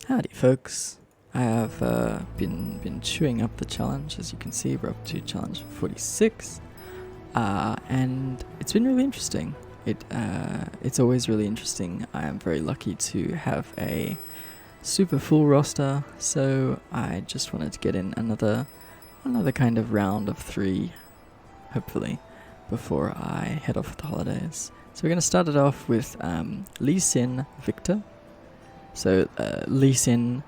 Howdy folks, I have been chewing up the challenge. As you can see, we're up to challenge 46, and it's been really interesting. It's always really interesting. I am very lucky to have a super full roster, so I just wanted to get in another kind of round of 3, hopefully, before I head off for the holidays. So we're going to start it off with Lee Sin, Viktor. So Lee Sin,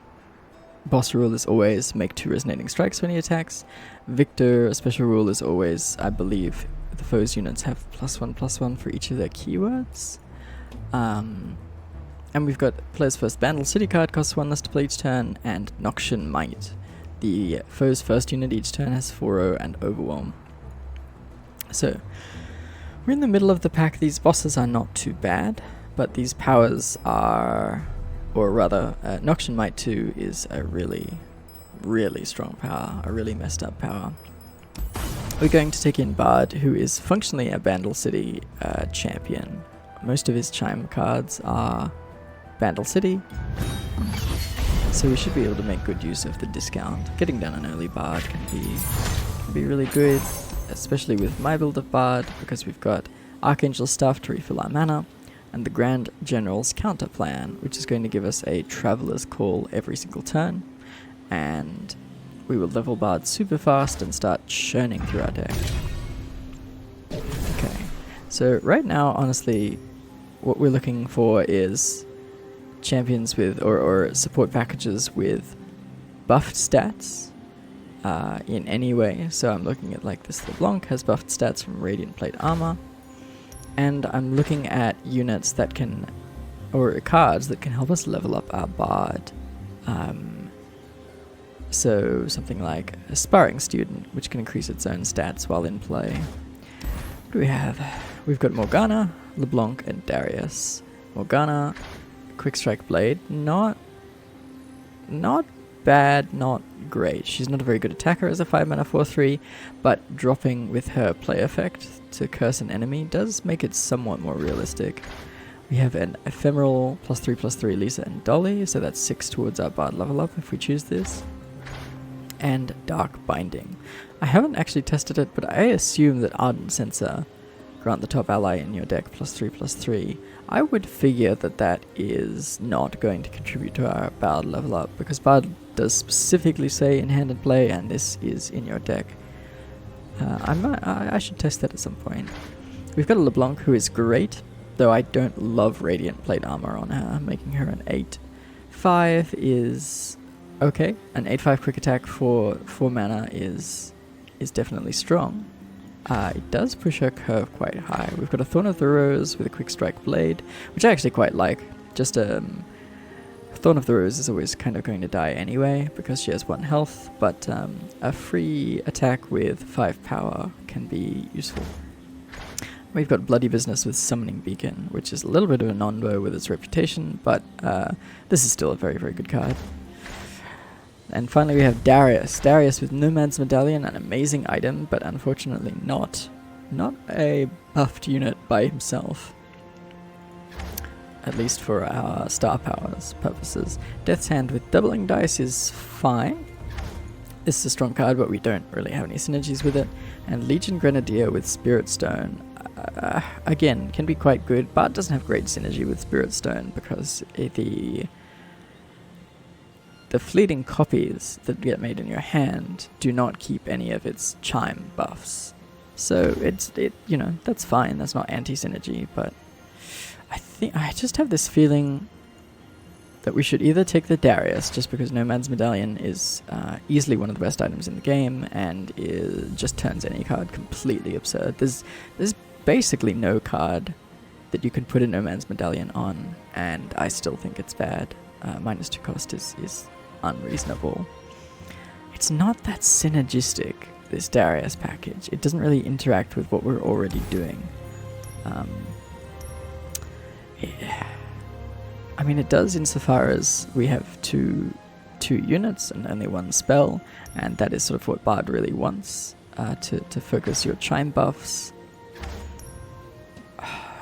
boss rule is always make 2 resonating strikes when he attacks. Viktor, special rule is always, I believe, the foe's units have +1/+1 for each of their keywords. And we've got player's first Vandal City card, costs 1 less to play each turn, and Noxian Might. The foe's first unit each turn has 4/0 and Overwhelm. So, we're in the middle of the pack. These bosses are not too bad, but these powers are... Or rather, Noxian Might 2 is a really, really strong power, a really messed up power. We're going to take in Bard, who is functionally a Vandal City champion. Most of his chime cards are Vandal City, so we should be able to make good use of the discount. Getting down an early Bard can be really good, especially with my build of Bard, because we've got Archangel Staff to refill our mana, and the Grand General's counter plan, which is going to give us a Traveler's Call every single turn, and we will level Bard super fast and start churning through our deck. Okay, so right now, honestly, what we're looking for is champions with, or support packages with buffed stats in any way. So I'm looking at like this LeBlanc has buffed stats from Radiant Plate Armor. And I'm looking at units that can, or cards that can help us level up our Bard. So something like a Sparring Student, which can increase its own stats while in play. What do we have? We've got Morgana, LeBlanc, and Darius. Morgana, Quick Strike Blade, not bad, not great. She's not a very good attacker as a 5-mana 4/3, but dropping with her play effect to curse an enemy does make it somewhat more realistic. We have an ephemeral +3/+3 Lisa and Dolly, so that's 6 towards our Bard level up if we choose this. And Dark Binding. I haven't actually tested it, but I assume that Ardent Sensor grant the top ally in your deck +3/+3. I would figure that that is not going to contribute to our Bard level up, because Bard does specifically say in hand and play, and this is in your deck. I should test that at some point. We've got a LeBlanc who is great, though I don't love Radiant Plate Armor on her, making her an 8/5 is okay. An 8/5 quick attack for 4 mana is definitely strong. It does push her curve quite high. We've got a Thorn of the Rose with a Quick Strike Blade, which I actually quite like. Just Thorn of the Rose is always kind of going to die anyway, because she has 1 health, but a free attack with 5 power can be useful. We've got Bloody Business with Summoning Beacon, which is a little bit of a non-bow with its reputation, but this is still a very, very good card. And finally we have Darius. Darius with Nomad's Medallion, an amazing item, but unfortunately not a buffed unit by himself. At least for our star powers purposes. Death's Hand with Doubling Dice is fine. This is a strong card, but we don't really have any synergies with it. And Legion Grenadier with Spirit Stone, again, can be quite good, but doesn't have great synergy with Spirit Stone, because the fleeting copies that get made in your hand do not keep any of its chime buffs. So that's fine, that's not anti-synergy, but I just have this feeling that we should either take the Darius, just because Nomad's Medallion is easily one of the best items in the game, and it just turns any card completely absurd. There's basically no card that you can put a Nomad's Medallion on, and I still think it's bad. -2 cost is unreasonable. It's not that synergistic, this Darius package. It doesn't really interact with what we're already doing. Yeah. I mean, it does insofar as we have two units and only 1 spell, and that is sort of what Bard really wants, to focus your chime buffs.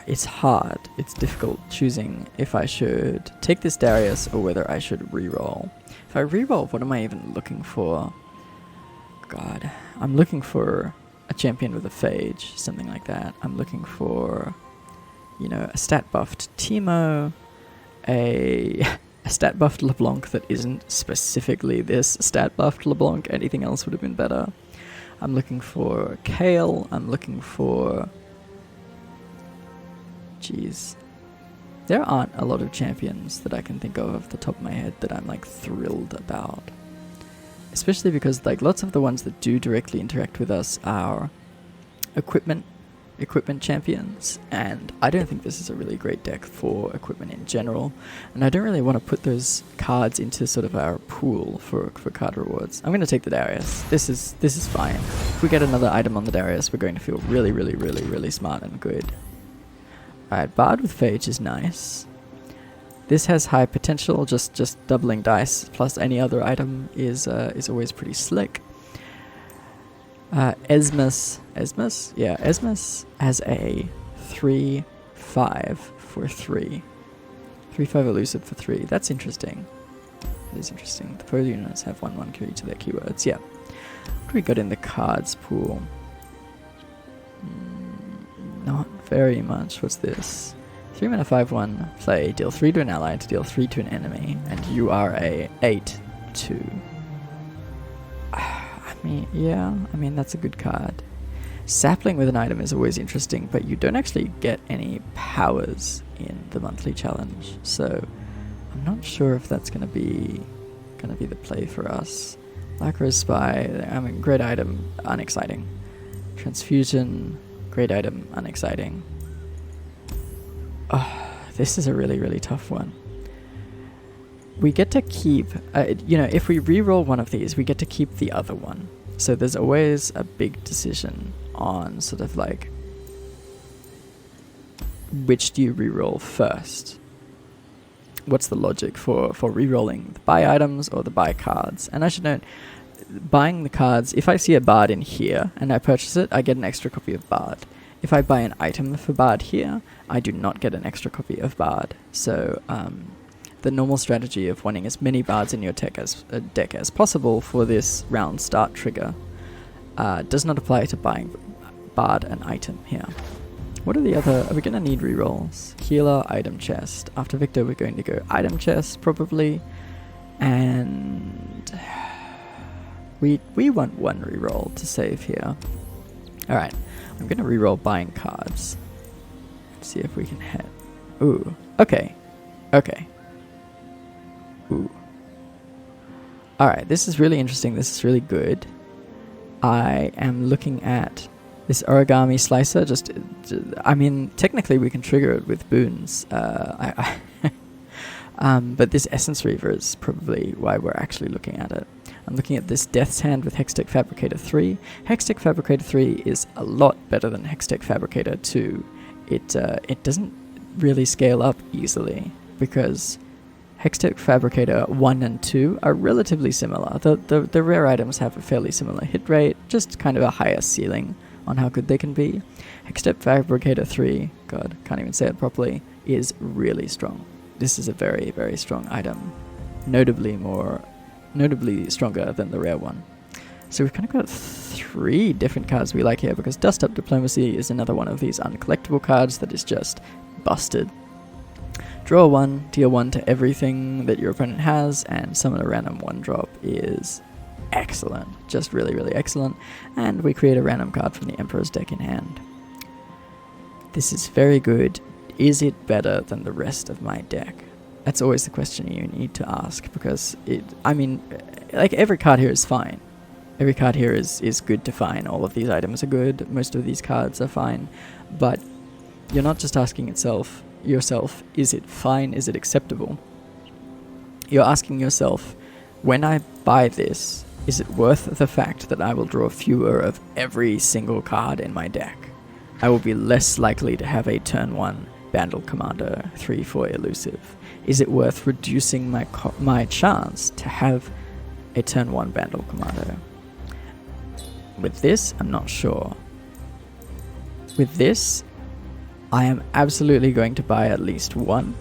it's hard. It's difficult choosing if I should take this Darius or whether I should reroll. If I reroll, what am I even looking for? God, I'm looking for a champion with a phage, something like that. I'm looking for, you know, a stat buffed Teemo, a stat buffed LeBlanc that isn't specifically this stat buffed LeBlanc. Anything else would have been better. I'm looking for Kale. I'm looking for... Jeez. There aren't a lot of champions that I can think of off the top of my head that I'm like thrilled about. Especially because like lots of the ones that do directly interact with us are equipment champions, and I don't think this is a really great deck for equipment in general, and I don't really want to put those cards into sort of our pool for card rewards. I'm going to take the Darius. This is fine. If we get another item on the Darius, we're going to feel really smart and good. Alright, Bard with Phage is nice. This has high potential, just doubling dice plus any other item is always pretty slick. Esmus has a 3/5 for 3. 3/5 elusive for 3. That's interesting. That is interesting. The opposing units have 1/1 carry to their keywords. Yeah. What do we got in the cards pool? Not very much. What's this? 3 mana 5/1. Play. Deal 3 to an ally to deal 3 to an enemy. And you are a 8/2. I mean, that's a good card. Sapling with an item is always interesting, but you don't actually get any powers in the monthly challenge, so I'm not sure if that's gonna be the play for us. Lycra Spy, I mean, great item, unexciting. Transfusion, great item, unexciting. Oh, this is a really tough one. We get to keep, if we reroll one of these, we get to keep the other one. So there's always a big decision on sort of like, which do you reroll first? What's the logic for rerolling the buy items or the buy cards? And I should note, buying the cards, if I see a Bard in here and I purchase it, I get an extra copy of Bard. If I buy an item for Bard here, I do not get an extra copy of Bard. So, the normal strategy of wanting as many bards in your deck as possible for this round start trigger does not apply to buying bard an item here. What are the other... Are we going to need rerolls? Healer, item chest. After Victor, we're going to go item chest, probably. And... We want one reroll to save here. Alright, I'm going to reroll buying cards. Let's see if we can hit. Ooh, okay. Ooh. Alright, this is really interesting. This is really good. I am looking at this origami slicer. I mean, technically we can trigger it with boons. But this Essence Reaver is probably why we're actually looking at it. I'm looking at this Death's Hand with Hextech Fabricator 3. Hextech Fabricator 3 is a lot better than Hextech Fabricator 2. It doesn't really scale up easily because Hextech Fabricator 1 and 2 are relatively similar. The rare items have a fairly similar hit rate, just kind of a higher ceiling on how good they can be. Hextech Fabricator 3, God, can't even say it properly, is really strong. This is a very strong item. Notably stronger than the rare one. So we've kind of got 3 different cards we like here, because Dust Up Diplomacy is another one of these uncollectible cards that is just busted. Draw 1, deal 1 to everything that your opponent has, and summon a random 1-drop is excellent. Just really excellent. And we create a random card from the Emperor's deck in hand. This is very good. Is it better than the rest of my deck? That's always the question you need to ask, because every card here is fine. Every card here is good to fine. All of these items are good. Most of these cards are fine. But you're not just asking yourself, is it fine? Is it acceptable? You're asking yourself, when I buy this, is it worth the fact that I will draw fewer of every single card in my deck? I will be less likely to have a turn 1 Bandle Commander 3/4 elusive. Is it worth reducing my chance to have a turn 1 Bandle Commander? With this, I'm not sure. With this, I am absolutely going to buy at least one,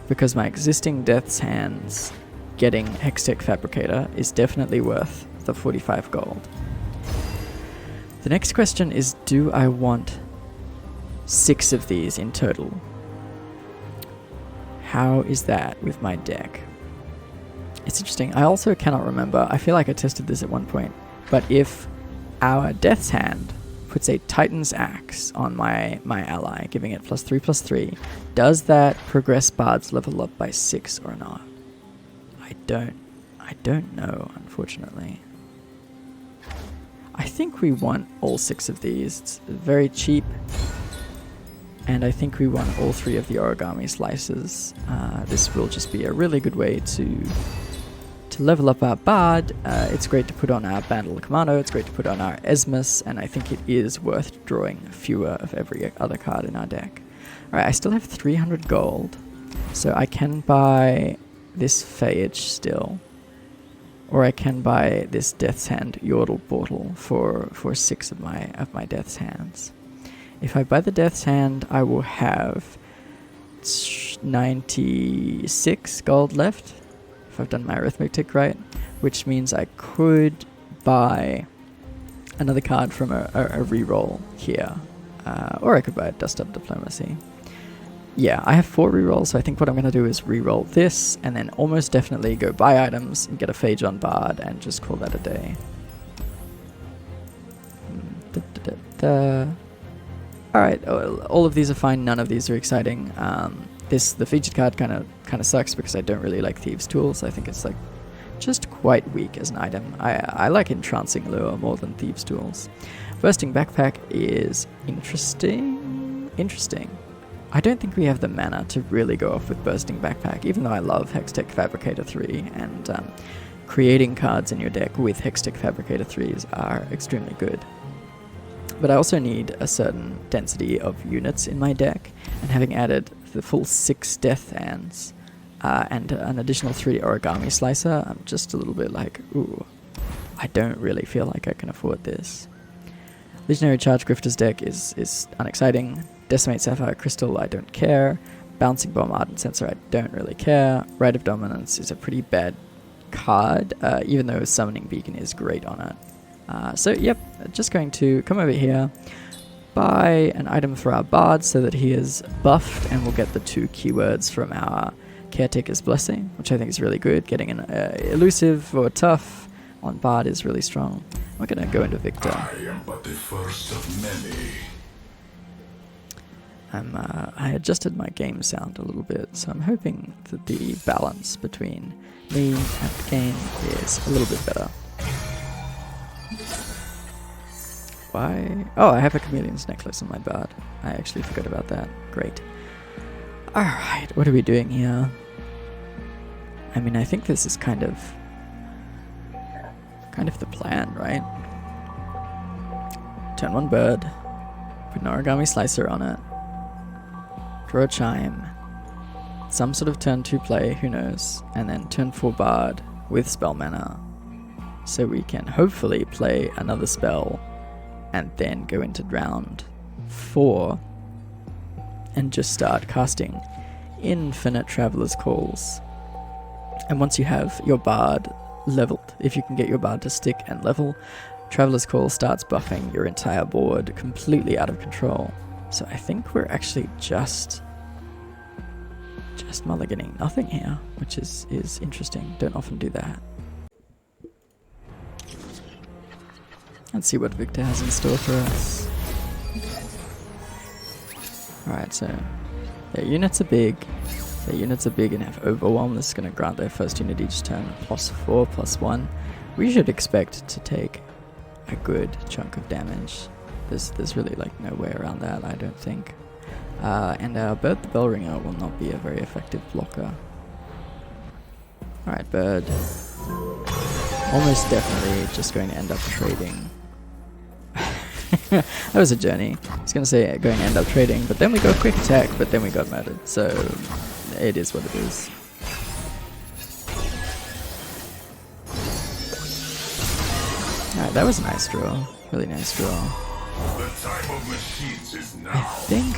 because my existing Death's Hands getting Hextech Fabricator is definitely worth the 45 gold. The next question is, do I want 6 of these in total? How is that with my deck? It's interesting. I also cannot remember. I feel like I tested this at one point. But if our Death's Hand puts a Titan's Axe on my ally, giving it +3/+3, does that progress Bard's level up by 6 or not? I don't know, unfortunately. I think we want all 6 of these. It's very cheap. And I think we want all 3 of the origami slices. This will just be a really good way to level up our Bard. It's great to put on our Bandle Commando, it's great to put on our Esmus, and I think it is worth drawing fewer of every other card in our deck. Alright, I still have 300 gold, so I can buy this Phage still, or I can buy this Death's Hand Yordle Portal for 6 of my Death's Hands. If I buy the Death's Hand, I will have 96 gold left, if I've done my arithmetic right, which means I could buy another card from a reroll here, or I could buy a Dust Up Diplomacy. Yeah, I have 4 rerolls, so I think what I'm going to do is reroll this, and then almost definitely go buy items and get a Phage on Bard, and just call that a day. Alright, all of these are fine, none of these are exciting. The featured card kind of sucks because I don't really like Thieves' Tools. I think it's like just quite weak as an item. I like Entrancing Lure more than Thieves' Tools. Bursting Backpack is interesting. I don't think we have the mana to really go off with Bursting Backpack, even though I love Hextech Fabricator 3, and creating cards in your deck with Hextech Fabricator 3s are extremely good. But I also need a certain density of units in my deck, and having added the full 6 Death Hands and an additional 3 Origami Slicer, I'm just a little bit like, ooh, I don't really feel like I can afford this. Legionary Charge Grifter's deck is unexciting. Decimate Sapphire Crystal, I don't care. Bouncing Bomb Ardent Sensor, I don't really care. Rite of Dominance is a pretty bad card, even though Summoning Beacon is great on it. So yep, just going to come over here, buy an item for our Bard so that he is buffed, and we'll get the 2 keywords from our Caretaker's Blessing, which I think is really good. Getting an elusive or tough on Bard is really strong. We're going to go into Victor. I am but the first of many. I adjusted my game sound a little bit, so I'm hoping that the balance between me and the game is a little bit better. Why? Oh, I have a Chameleon's Necklace on my Bard. I actually forgot about that. Great. Alright, what are we doing here? I mean, I think this is kind of the plan, right? Turn 1 bird, put an Origami Slicer on it, draw a Chime, some sort of turn 2 play, who knows, and then turn 4 Bard with spell mana, so we can hopefully play another spell and then go into round 4 and just start casting infinite Traveler's Calls. And once you have your Bard leveled, if you can get your Bard to stick and level, Traveler's Call starts buffing your entire board completely out of control. So I think we're actually just mulliganing nothing here, which is interesting. Don't often do that. Let's see what Victor has in store for us. Alright, so their units are big. Their units are big and have Overwhelm. This is going to grant their first unit each turn +4/+1. We should expect to take a good chunk of damage. There's really like no way around that, I don't think. And our Bird the Bellringer will not be a very effective blocker. Alright, Bird. Almost definitely just going to end up trading. That was a journey. I was going to say going to end up trading, but then we got quick attack, but then we got murdered. So it is what it is. Alright, that was a nice draw. Really nice draw. The time of machines is now. I think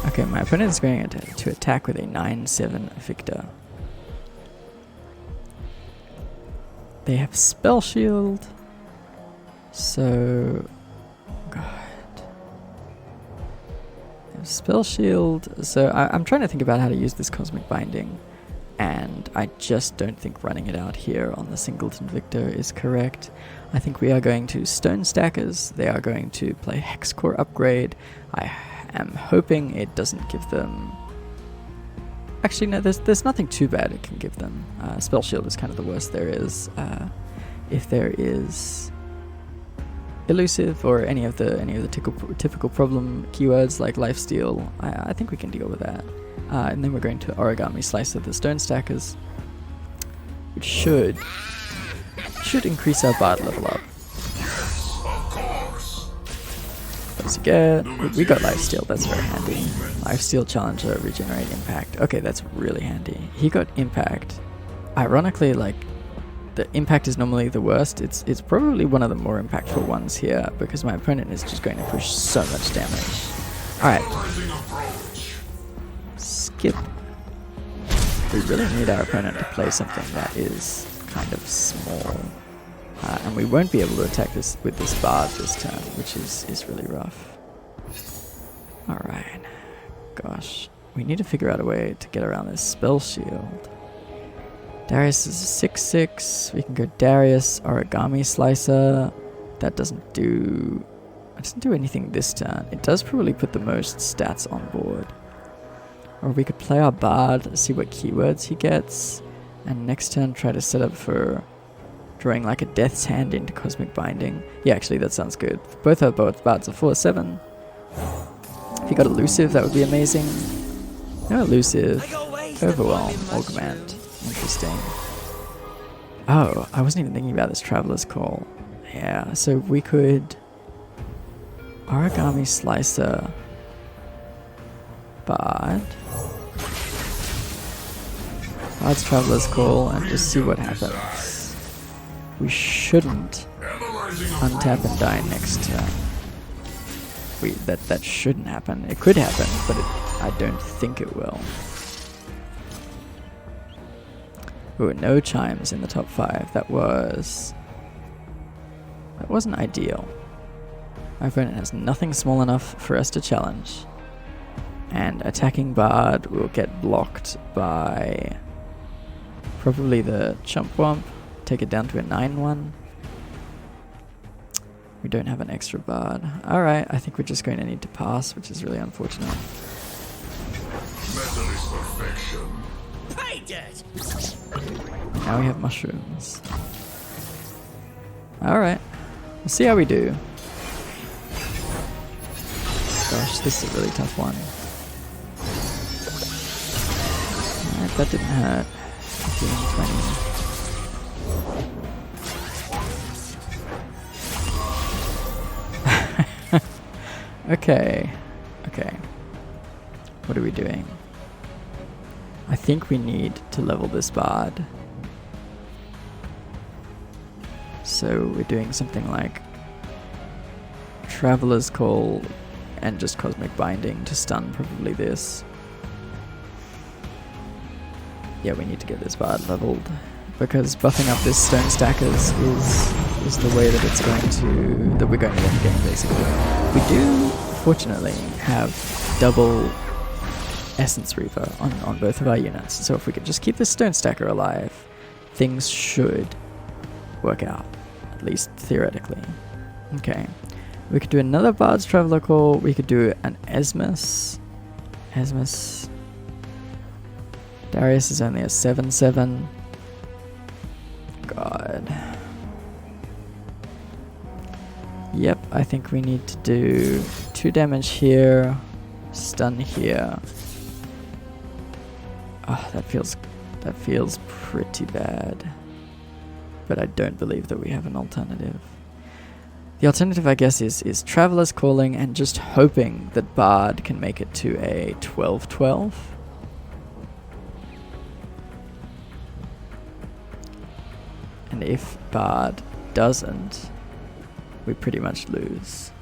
Okay, my opponent is going to attack with a 9-7 Victor. They have Spell Shield. So... God. They have Spell Shield. So I'm trying to think about how to use this Cosmic Binding. And I just don't think running it out here on the Singleton Victor is correct. I think we are going to Stone Stackers. They are going to play Hex Core Upgrade. I am hoping it doesn't give them... Actually, no, there's nothing too bad it can give them. Spell Shield is kind of the worst there is. If there is Elusive or any of the typical problem keywords like Lifesteal, I think we can deal with that. And then we're going to Origami Slicer the Stone Stackers, which should increase our Bard level up. What does he get? We got Lifesteal, that's very handy. Lifesteal, Challenger, Regenerate, Impact. Okay, that's really handy. He got Impact. Ironically, like, the Impact is normally the worst. It's probably one of the more impactful ones here, because my opponent is just going to push so much damage. Alright. Skip. We really need our opponent to play something that is kind of small. And we won't be able to attack this with this Bard this turn, which is really rough. Alright. Gosh. We need to figure out a way to get around this Spell Shield. Darius is a 6-6. We can go Darius, Origami Slicer. That doesn't do anything this turn. It does probably put the most stats on board. Or we could play our Bard, see what keywords he gets, and next turn try to set up for drawing like a Death's Hand into Cosmic Binding. Yeah, actually that sounds good. Both our Bards are 4-7. If he got Elusive, that would be amazing. No Elusive. Overwhelm, Augment. Interesting. Oh, I wasn't even thinking about this Traveler's Call. Yeah, so we could Origami Slicer Bard. Bard's Traveler's Call and just see what happens. We shouldn't untap and die next turn. That shouldn't happen. It could happen, but I don't think it will. Ooh, no chimes in the top 5. That wasn't ideal. My opponent has nothing small enough for us to challenge. And attacking Bard will get blocked by probably the Chump Wump. Take it down to a 9-1. We don't have an extra Bard. Alright, I think we're just going to need to pass, which is really unfortunate. Now we have mushrooms. Alright, we'll see how we do. Gosh, this is a really tough one. Alright, that didn't hurt. 15, 20. Okay. What are we doing? I think we need to level this Bard. So we're doing something like Traveler's Call and just Cosmic Binding to stun probably this. Yeah, we need to get this Bard leveled because buffing up this Stone Stackers is the way that it's going to, that we're going to win the game basically. We do fortunately have double Essence Reaver on both of our units, so if we could just keep this Stone Stacker alive, things should work out, at least theoretically. Okay, we could do another Bard's Traveler Call, we could do an Esmus. Darius is only a 7-7. God. Yep, I think we need to do 2 damage here, stun here. Oh, that feels pretty bad. But I don't believe that we have an alternative. The alternative, I guess, is Traveler's Calling and just hoping that Bard can make it to a 12-12. And if Bard doesn't, we pretty much lose.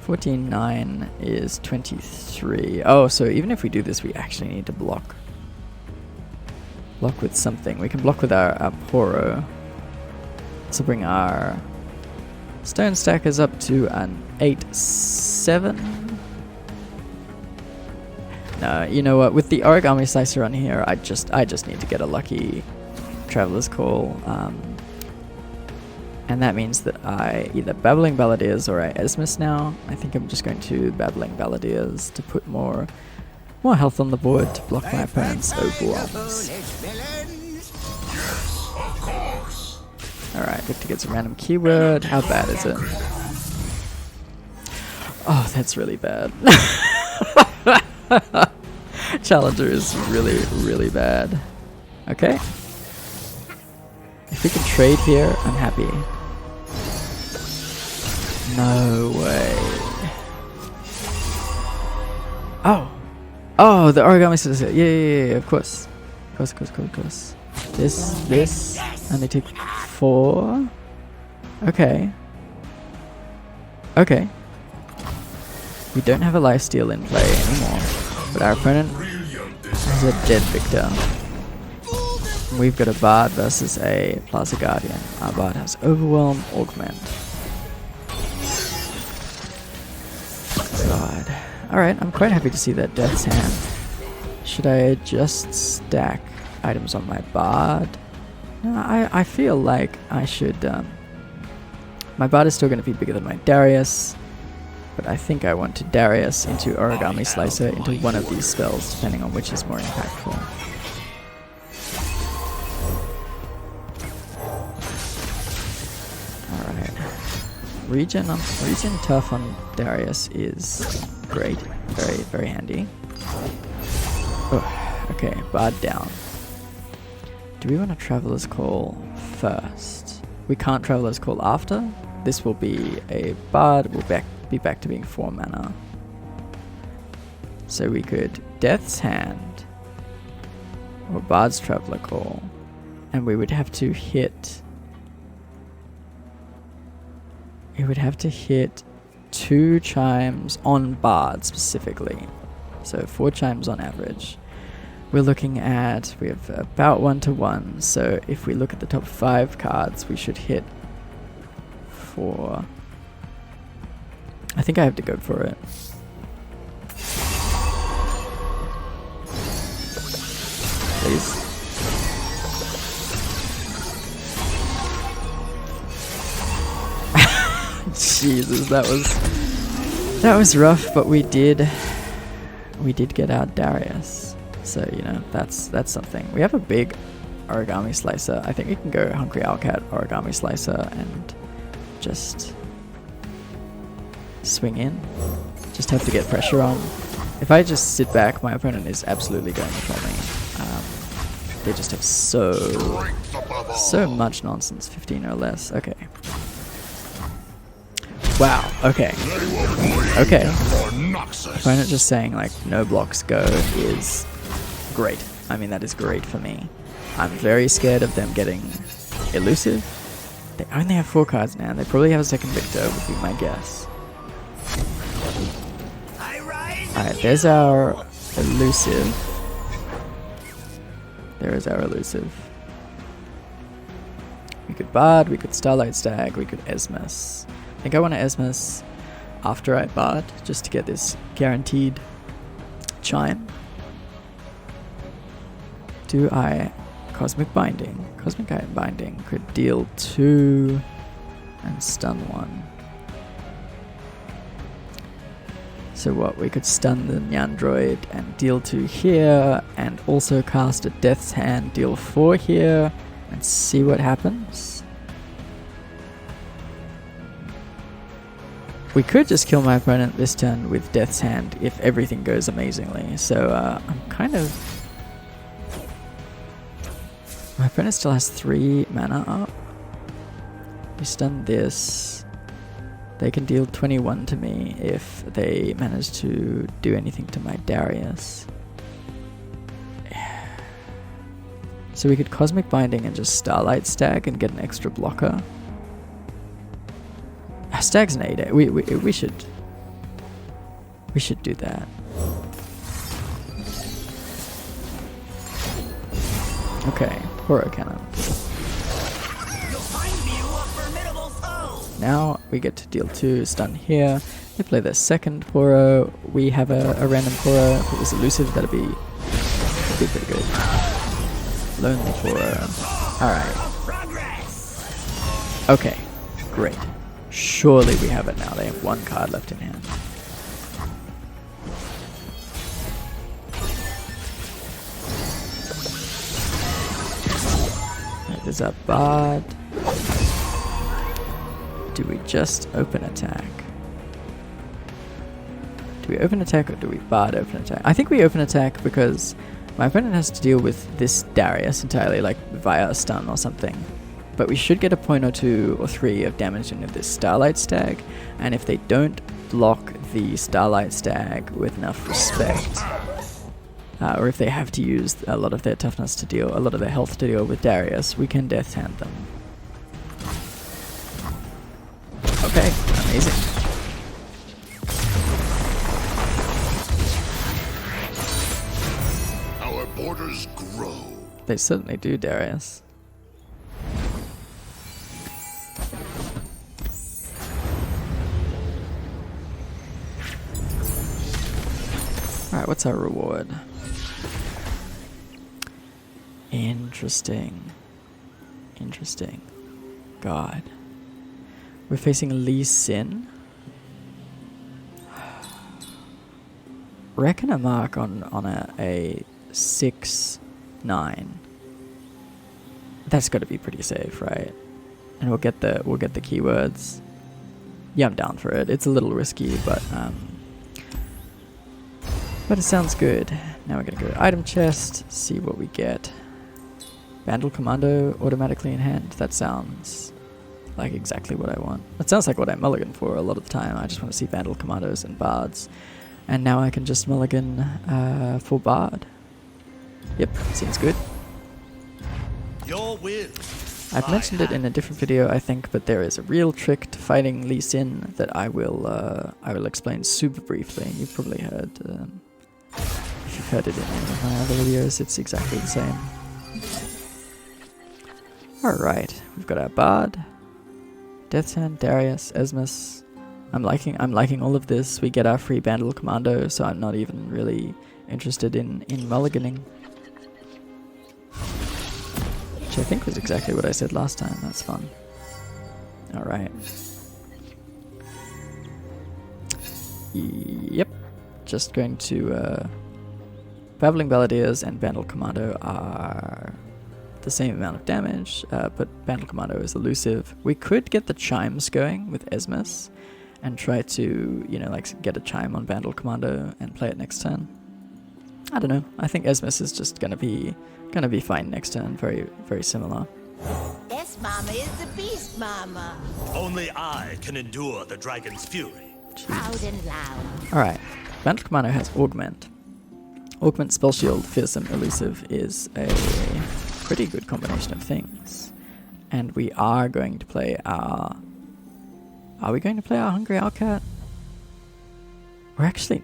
14, 9 is 23. Oh, so even if we do this, we actually need to block. Block with something. We can block with our Poro. So bring our stone stackers up to an 8-7. No, you know what? With the origami slicer on here, I just need to get a lucky Traveler's Call. And that means that I either Babbling Balladeers or I Esmus now. I think I'm just going to Babbling Balladeers to put more health on the board to block my opponent's overwhelms. Alright, Victor gets a random keyword. How bad is it? Oh, that's really bad. Challenger is really, really bad. Okay. If we can trade here, I'm happy. No way. Oh! Oh, the origami says it. Yeah, of course. Of course. This, and they take 4. Okay. Okay. We don't have a lifesteal in play anymore, but our opponent has a dead Victor. We've got a Bard versus a Plaza Guardian. Our Bard has Overwhelm, Augment. God. Alright, I'm quite happy to see that Death's Hand. Should I just stack items on my Bard? No, I feel like I should... my Bard is still going to be bigger than my Darius, but I think I want to Darius into Origami Slicer into one of these spells, depending on which is more impactful. Alright. Regen tough on Darius is great. Very, very handy. Oh, okay, Bard down. Do we want to Traveler's Call first? We can't Traveler's Call after. This will be a Bard. We'll be back to being 4 mana. So we could Death's Hand or Bard's Traveler Call, and we would have to hit. It would have to hit 2 chimes on Bard specifically. So 4 chimes on average. We're looking at, we have about 1-to-1. So if we look at the top 5 cards, we should hit 4. I think I have to go for it. Please. Jesus, that was rough, but we did get out Darius. So, you know, that's something. We have a big Origami Slicer. I think we can go Hungry Owlcat Origami Slicer and just swing in. Just have to get pressure on. If I just sit back, my opponent is absolutely going to kill me. They just have so much nonsense. 15 or less. Okay. Wow. Okay. Okay. Opponent just saying like no blocks go is great. I mean, that is great for me. I'm very scared of them getting elusive. They only have 4 cards now. They probably have a second Victor, would be my guess. Alright, there's our elusive. There is our elusive. We could Bard, we could Starlight Stag, we could Esmus. I think I want to Esmus after I Bard, just to get this guaranteed chime. Do I Cosmic Binding? Cosmic Binding could deal 2 and stun 1. So what, we could stun the Nyandroid and deal 2 here, and also cast a Death's Hand, deal 4 here, and see what happens. We could just kill my opponent this turn with Death's Hand if everything goes amazingly. So I'm kind of... My opponent still has 3 mana up. We stun this. They can deal 21 to me if they manage to do anything to my Darius. So we could Cosmic Binding and just Starlight Stag and get an extra blocker. Stag's an 8. We should We should do that. Okay, Horror Cannon. Now we get to deal 2 stun here. They play their second Poro. We have a random Poro. If it was elusive, that'd be pretty good. Lonely Poro. Alright. Okay, great. Surely we have it now. They have 1 card left in hand. There's a Bard. Do we just open attack? Do we open attack or do we Bard open attack? I think we open attack because my opponent has to deal with this Darius entirely, like via a stun or something. But we should get a point or 2 or 3 of damage into this Starlight Stag, and if they don't block the Starlight Stag with enough respect, or if they have to use a lot of their toughness to deal, a lot of their health to deal with Darius, we can Death Hand them. Okay, amazing. Our borders grow. They certainly do, Darius. Alright, what's our reward? Interesting. Interesting. God. We're facing Lee Sin. Reckon a mark on a 6-9. That's got to be pretty safe, right? And we'll get the keywords. Yeah, I'm down for it. It's a little risky, but it sounds good. Now we're gonna go to item chest, see what we get. Vandal Commando automatically in hand. That sounds like exactly what I want. That sounds like what I mulligan for a lot of the time. I just want to see Vandal Commandos and Bards. And now I can just mulligan for Bard. Yep, seems good. Your will. I've mentioned it in a different video, I think, but there is a real trick to fighting Lee Sin that I will explain super briefly. You've probably heard, if you've heard it in any of my other videos, it's exactly the same. Alright, we've got our Bard, Death's Hand, Darius, Esmus. I'm liking all of this. We get our free Vandal Commando, so I'm not even really interested in mulliganing. Which I think was exactly what I said last time. That's fun. Alright. Yep. Just going to... Babbling Balladeers and Vandal Commando are the same amount of damage, but Vandal Commando is elusive. We could get the chimes going with Esmus and try to, you know, like get a chime on Vandal Commando and play it next turn. I don't know. I think Esmus is just gonna be fine next turn. Very, very similar. This mama is the beast mama. Only I can endure the dragon's fury. Proud and loud. Alright. Vandal Commando has Augment. Augment, Spell Shield, Fearsome, Elusive is a pretty good combination of things. And we are going to play our... Are we going to play our Hungry Owlcat? We're actually...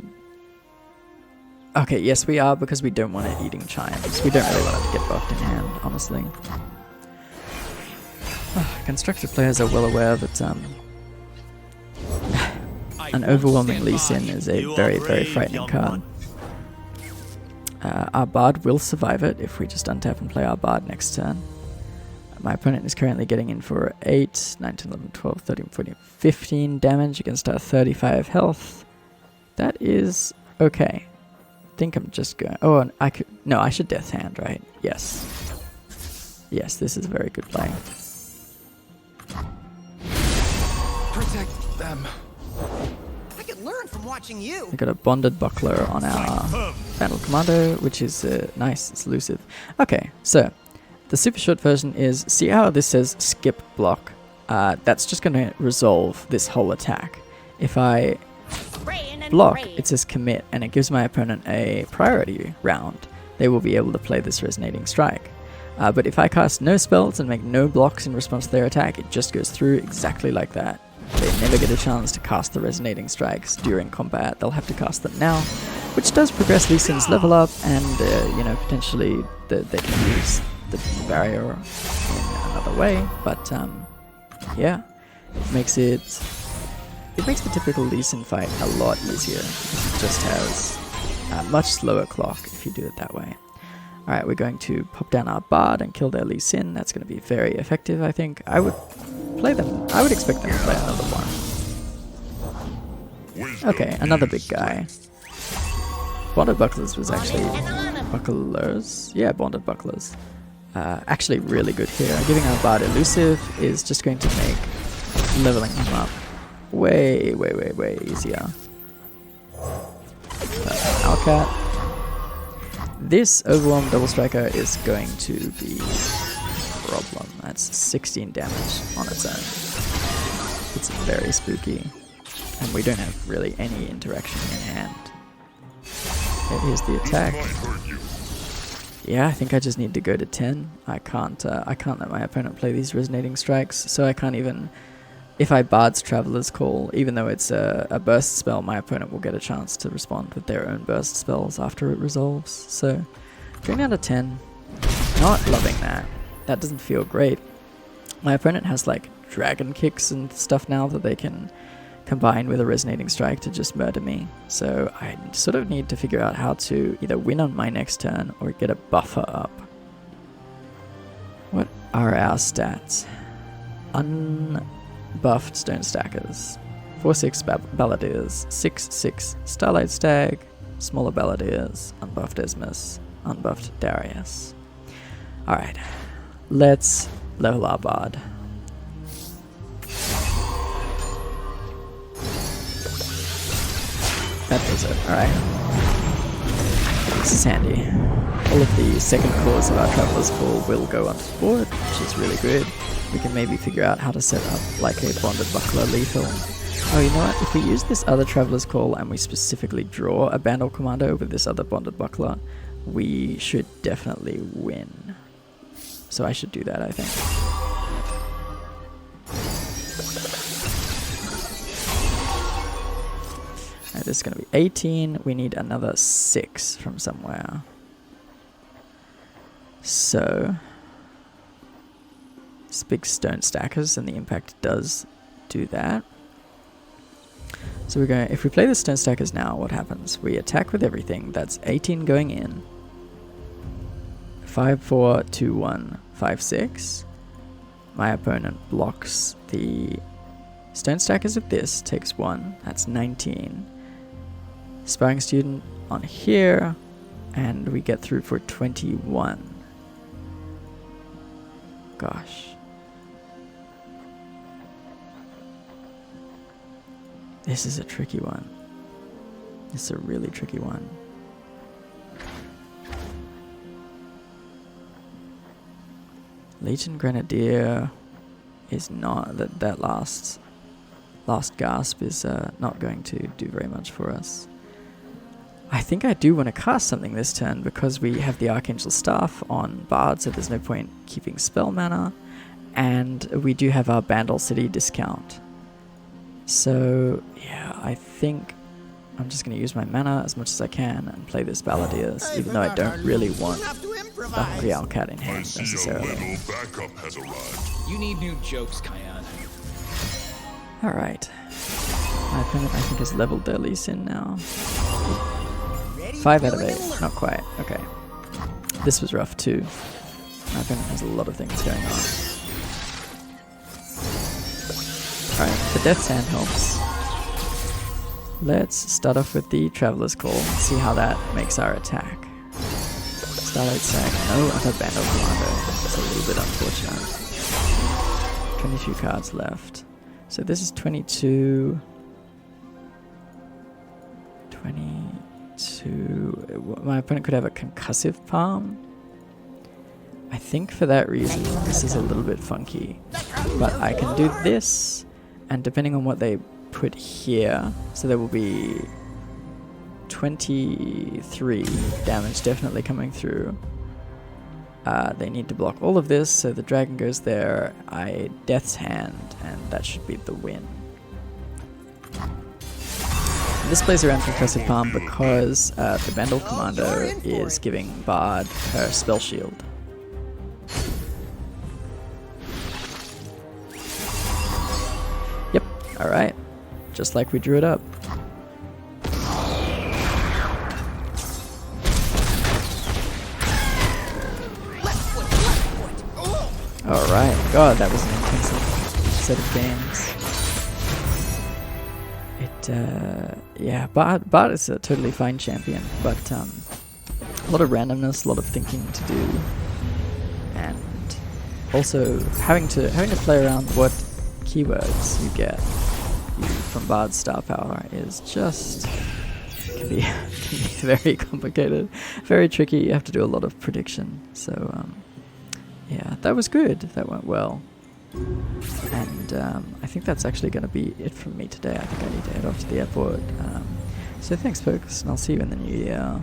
Okay, yes we are, because we don't want it eating chimes. We don't really want it to get buffed in hand, honestly. Constructed players are well aware that an overwhelming Lee Sin is a very, very frightening card. Our Bard will survive it if we just untap and play our Bard next turn. My opponent is currently getting in for 8, 9, 10, 11, 12, 13, 14, 15 damage against our 35 health. That is okay. I think I'm just going... Oh, and I could... No, I should Death Hand, right? Yes. Yes, this is a very good play. Protect them. I could learn from watching you. We got a Bonded Buckler on our Vandal Commando, which is nice. It's elusive. Okay, so the super short version is, see how this says skip block? That's just going to resolve this whole attack. If I block, it says commit, and it gives my opponent a priority round. They will be able to play this Resonating Strike. But if I cast no spells and make no blocks in response to their attack, it just goes through exactly like that. They never get a chance to cast the resonating strikes during combat. They'll have to cast them now, which does progress Lee Sin's level up, and you know, potentially they can use the barrier in another way. But yeah, it makes the typical Lee Sin fight a lot easier. It just has a much slower clock if you do it that way. Alright, we're going to pop down our Bard and kill their Lee Sin. That's going to be very effective, I think. I would expect them to play another one. Okay, another big guy. Bonded Bucklers was actually... Bucklers? Yeah, Bonded Bucklers. Actually really good here. Giving our Bard Elusive is just going to make leveling him up way easier. Owlcat. This Overwhelm Double Striker is going to be a problem. That's 16 damage on its own. It's very spooky. And we don't have really any interaction in hand. Okay, here's the attack. Yeah, I think I just need to go to 10. I can't let my opponent play these resonating strikes, so I can't even... If I Bard's Traveler's Call, even though it's a burst spell, my opponent will get a chance to respond with their own burst spells after it resolves. So, going down to 10, not loving that. That doesn't feel great. My opponent has like dragon kicks and stuff now that they can combine with a resonating strike to just murder me. So I sort of need to figure out how to either win on my next turn or get a buffer up. What are our stats? Unbuffed Stone Stackers, 4/6 Balladeers, 6/6 Starlight Stag, smaller Balladeers, unbuffed Esmus, unbuffed Darius. Alright, let's level our Bard. That does it, alright. This is handy. All of the second cores of our Traveler's Call will go onto the board, which is really good. We can maybe figure out how to set up like a Bonded Buckler lethal. Oh, you know what? If we use this other Traveler's Call and we specifically draw a Bandle Commando with this other Bonded Buckler, we should definitely win. So I should do that, I think. Alright, this is going to be 18. We need another 6 from somewhere. So... It's big Stone Stackers, and the impact does do that. So we're going. If we play the Stone Stackers now, what happens? We attack with everything. That's 18 going in. 5/4, 2/1, 5/6. My opponent blocks the Stone Stackers of this. Takes 1. That's 19. Sparring Student on here, and we get through for 21. Gosh. This is a tricky one. This is a really tricky one. Legion Grenadier is not... That last gasp is not going to do very much for us. I think I do want to cast something this turn because we have the Archangel Staff on Bard, so there's no point keeping spell mana. And we do have our Bandle City discount. So, yeah, I think I'm just going to use my mana as much as I can and play this Balladeers, even though I don't really want the Hungry Owlcat in hand necessarily. You need new jokes, Kyan. Alright. My opponent, I think, has leveled their Lee Sin now. 5 out of 8. Not quite. Okay. This was rough too. My opponent has a lot of things going on. Alright, the Death's Hand helps. Let's start off with the Traveler's Call and see how that makes our attack. Starlight Stag, no other Bandle Commando. It's a little bit unfortunate. 22 cards left. So this is 22... 22... My opponent could have a Concussive Palm. I think for that reason, this is a little bit funky. But I can do this, and depending on what they put here, so there will be 23 damage definitely coming through. They need to block all of this, so the dragon goes there. I Death's Hand, and that should be the win. this plays around Concussive Palm because the Vandal Commando is giving Bard her spell shield. Yep, alright. Just like we drew it up. Alright, God, that was an intensive set of games. Yeah, Bard is a totally fine champion, but a lot of randomness, a lot of thinking to do, and also having to play around what keywords you get from Bard's star power is just can be very complicated, very tricky. You have to do a lot of prediction. So yeah, that was good. That went well. And I think that's actually going to be it from me today. I think I need to head off to the airport. So thanks, folks, and I'll see you in the new year.